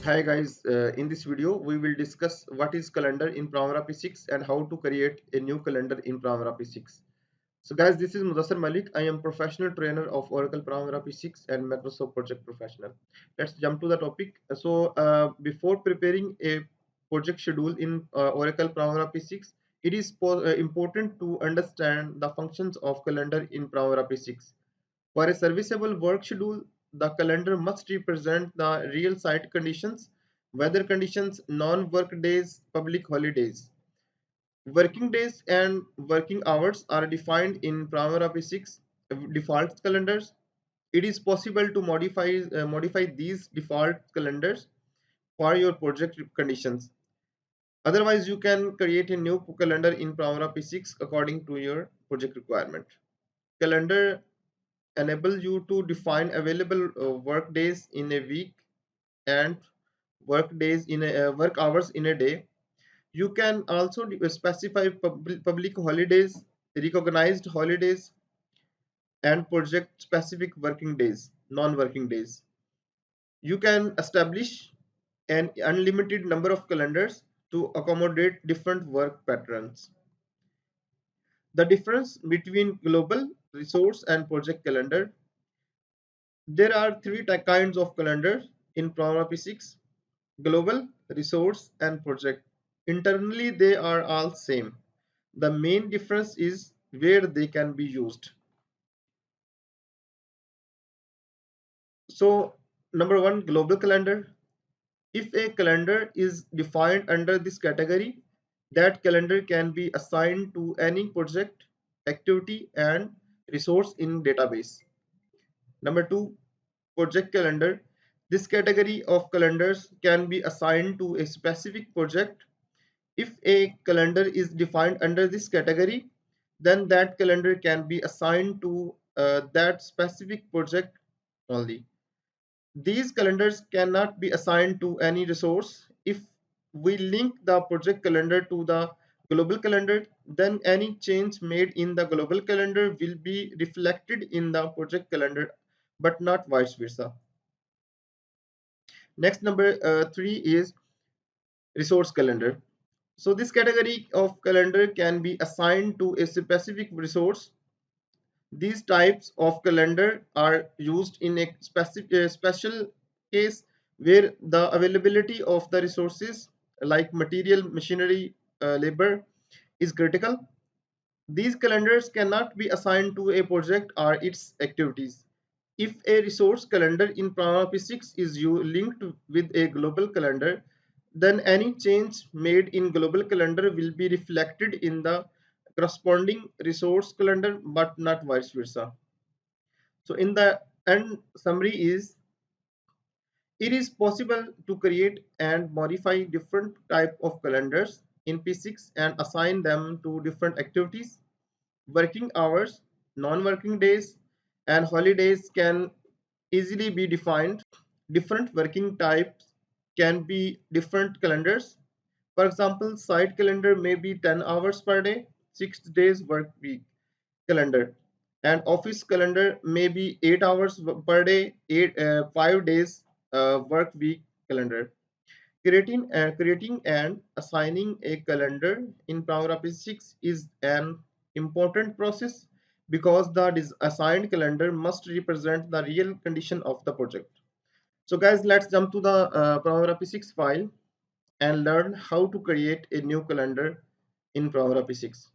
Hi guys, in this video we will discuss what is calendar in Primavera P6 and how to create a new calendar in Primavera P6. So guys, this is Mudassar Malik. I am professional trainer of Oracle Primavera P6 and Microsoft Project Professional. Let's jump to the topic. Before preparing a project schedule in Oracle Primavera P6, it is important to understand the functions of calendar in Primavera P6. For a serviceable work schedule, the calendar must represent the real site conditions, weather conditions, non-work days, public holidays. Working days and working hours are defined in Primavera P6 default calendars. It is possible to modify these default calendars for your project conditions. Otherwise, you can create a new calendar in Primavera P6 according to your project requirement. Calendar enable you to define available work days in a week and work hours in a day. You can also specify public holidays, recognized holidays, and project specific working days, non-working days. You can establish an unlimited number of calendars to accommodate different work patterns. The difference between global, resource, and project calendar. There are three kinds of calendars in Primavera P6: global, resource, and project. Internally, they are all same. The main difference is where they can be used. So, number one, global calendar. If a calendar is defined under this category, that calendar can be assigned to any project, activity, and resource in database. Number two, project calendar. This category of calendars can be assigned to a specific project. If a calendar is defined under this category, then that calendar can be assigned to that specific project only. These calendars cannot be assigned to any resource. If we link the project calendar to the global calendar, then any change made in the global calendar will be reflected in the project calendar, but not vice versa. Next, number three is resource calendar. So this category of calendar can be assigned to a specific resource. These types of calendar are used in a special case where the availability of the resources like material, machinery, labor is critical. These calendars cannot be assigned to a project or its activities. If a resource calendar in Primavera P6 is linked with a global calendar, then any change made in global calendar will be reflected in the corresponding resource calendar, but not vice versa. So in the end, summary is it is possible to create and modify different type of calendars in P6 and assign them to different activities. Working hours, non-working days, and holidays can easily be defined. Different working types can be different calendars. For example, site calendar may be 10 hours per day, 6 days work week calendar, and office calendar may be 8 hours per day, 5 days work week calendar. Creating and assigning a calendar in Power 6 is an important process because the assigned calendar must represent the real condition of the project. So guys, let's jump to the Power 6 file and learn how to create a new calendar in Power 6.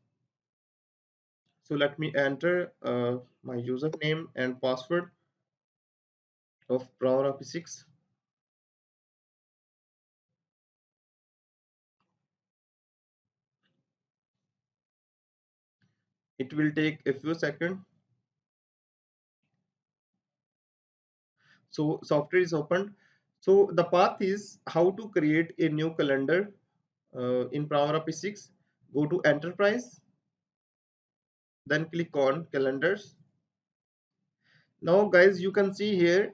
So let me enter my username and password of Power 6. It will take a few seconds. So software is opened. So the path is how to create a new calendar in Primavera P6. Go to Enterprise, then click on Calendars. Now guys, you can see here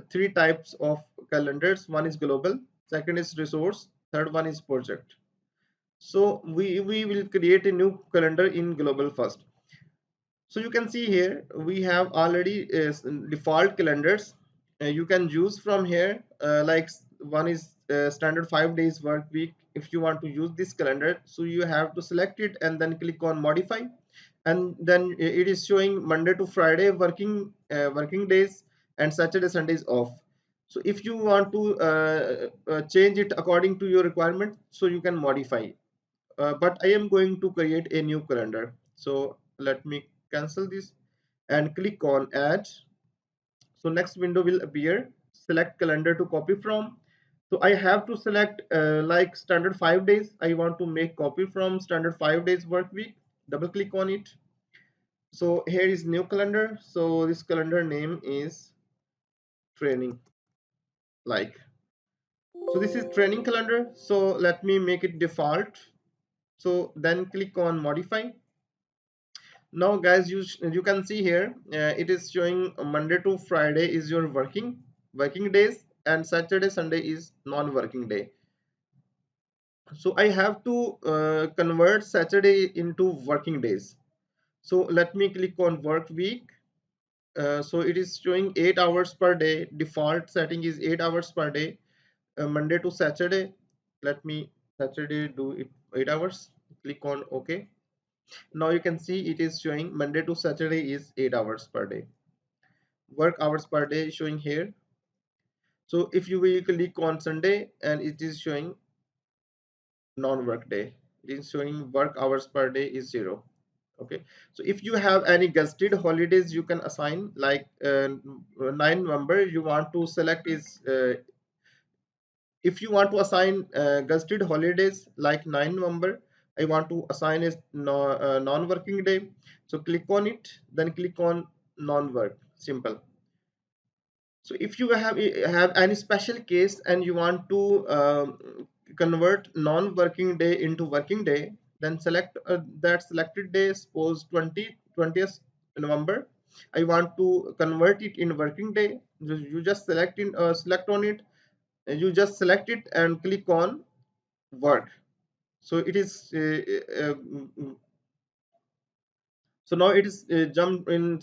three types of calendars. One is global, second is resource, third one is project. So we will create a new calendar in global first. So you can see here we have already default calendars. You can use from here like one is standard 5 days work week. If you want to use this calendar, so you have to select it and then click on modify, and then it is showing Monday to Friday working days and Saturday Sundays off. So if you want to change it according to your requirement, so you can modify. But I am going to create a new calendar, so let me cancel this and click on add. So next window will appear, select calendar to copy from. So I have to select like standard 5 days. I want to make copy from standard 5 days work week. Double click on it. So here is new calendar. So this calendar name is training, like. So this is training calendar. So let me make it default. So then click on modify. Now guys, you can see here it is showing Monday to Friday is your working days and Saturday Sunday is non-working day. So I have to convert Saturday into working days. So let me click on work week. So it is showing 8 hours per day. Default setting is 8 hours per day, Monday to Saturday. Let me Saturday do it 8 hours. Click on OK. Now you can see it is showing Monday to Saturday is 8 hours per day. Work hours per day is showing here. So if you will click on Sunday, and it is showing non-work day, it is showing work hours per day is 0. Okay, so if you have any gusted holidays, you can assign, like 9 November you want to select is if you want to assign gusted holidays like 9 November, I want to assign is non-working day. So click on it, then click on non-work, simple. So if you have any special case and you want to convert non-working day into working day, then select that selected day. Suppose 20th November, I want to convert it in working day. You just select on it, you just select it and click on work. So it is so now it is jumped in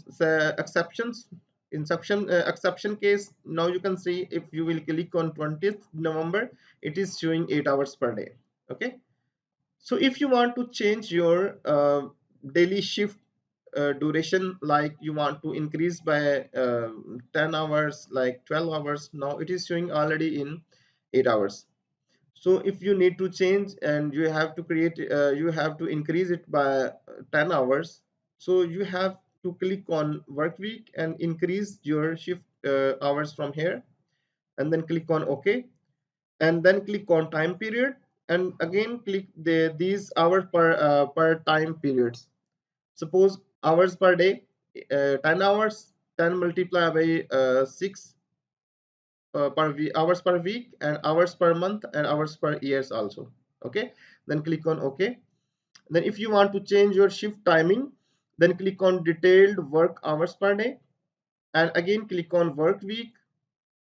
exceptions exception case. Now you can see, if you will click on 20th November, it is showing 8 hours per day. Okay, so if you want to change your daily shift duration, like you want to increase by 10 hours, like 12 hours, now it is showing already in 8 hours. So if you need to change and you have to create you have to increase it by 10 hours, so you have to click on work week and increase your shift hours from here, and then click on OK, and then click on time period, and again click these hours per time periods. Suppose hours per day, 10 hours, 10 multiplied by 6 hours per week, and hours per month, and hours per years also. Okay, then click on OK. Then if you want to change your shift timing, then click on detailed work hours per day, and again click on work week.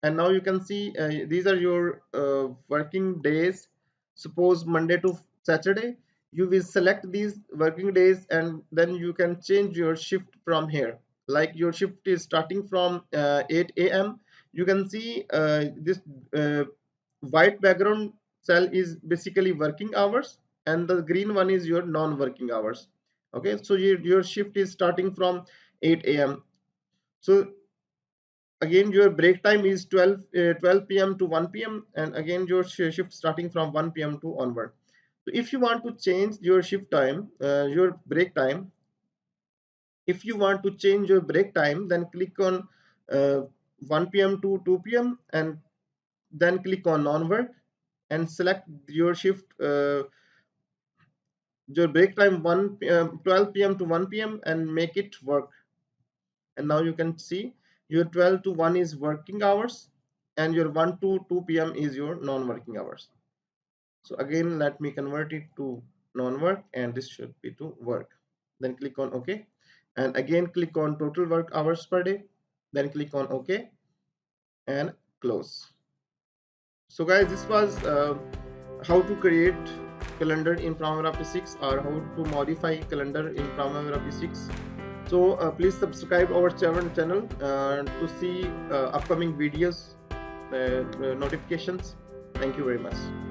And now you can see these are your working days. Suppose Monday to Saturday, you will select these working days, and then you can change your shift from here. Like your shift is starting from 8 a.m. You can see this white background cell is basically working hours, and the green one is your non-working hours. Okay, so your shift is starting from 8 a.m. So again your break time is 12 p.m. to 1 p.m. and again your shift starting from 1 p.m. to onward. So if you want to change your shift time, your break time, if you want to change your break time, then click on 1 p.m. to 2 p.m. and then click on non-work and select your shift your break time 12 p.m. to 1 p.m. and make it work. And now you can see your 12 to 1 is working hours, and your 1 to 2 p.m. is your non-working hours. So again let me convert it to non-work, and this should be to work. Then click on OK, and again click on total work hours per day, then click on OK and close. So guys, this was how to create calendar in Primavera P6, or how to modify calendar in Primavera P6. So please subscribe our channel to see upcoming videos notifications. Thank you very much.